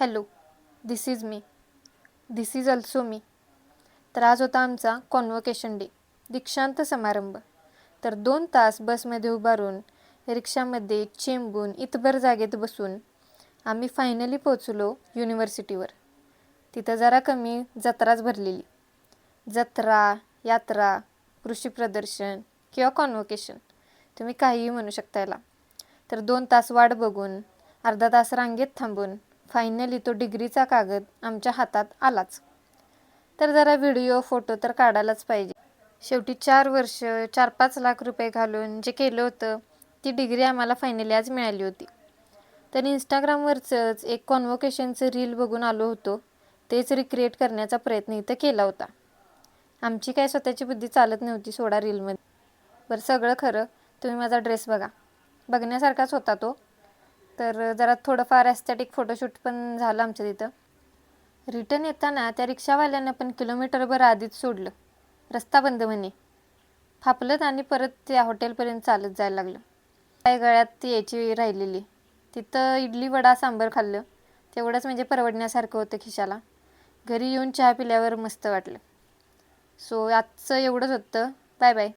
Hello, this is me. This is also me. तर आज होता आमचा कॉन्व्होकेशन डे, दीक्षांत समारंभ. तर 2 तास बसमध्ये उभारून, रिक्षामध्ये चेंबून, इतभर जागेत बसून आम्ही फायनली पोचलो युनिव्हर्सिटीवर. तिथं जरा कमी जत्राच भरलेली. जत्रा, यात्रा, कृषी प्रदर्शन किंवा कॉन्व्होकेशन, तुम्ही काहीही म्हणू शकता याला. तर 2 तास वाट बघून, अर्धा तास रांगेत थांबून फायनली तो डिग्रीचा कागद आमच्या हातात आलाच. तर जरा व्हिडिओ फोटो तर काढायलाच पाहिजे. शेवटी 4 वर्ष 4-5 लाख रुपये घालून जे केलं होतं, ती डिग्री आम्हाला फायनली आज मिळाली होती. तर इंस्टाग्रामवरचंच एक कॉन्व्होकेशनचं रील बघून आलो होतो, तेच रिक्रिएट करण्याचा प्रयत्न इथं केला होता. आमची काय स्वतःची बुद्धी चालत नव्हती सोडा रीलमध्ये. बरं, सगळं खरं. तुम्ही माझा ड्रेस बघा, बघण्यासारखाच होता तो. तर जरा थोडंफार ॲस्थेटिक फोटोशूट पण झालं आमच्या तिथं. रिटर्न येताना त्या रिक्षावाल्यानं पण किलोमीटरभर आधीच सोडलं, रस्ता बंद म्हणे. फापलत आणि परत त्या हॉटेलपर्यंत चालत जायला लागलं. काय गळ्यात यायची राहिलेली. तिथं इडली वडा सांबार खाल्लं, तेवढंच म्हणजे परवडण्यासारखं होतं खिशाला. घरी येऊन चहा पिल्यावर मस्त वाटलं. सो आजचं एवढंच होतं. Bye bye.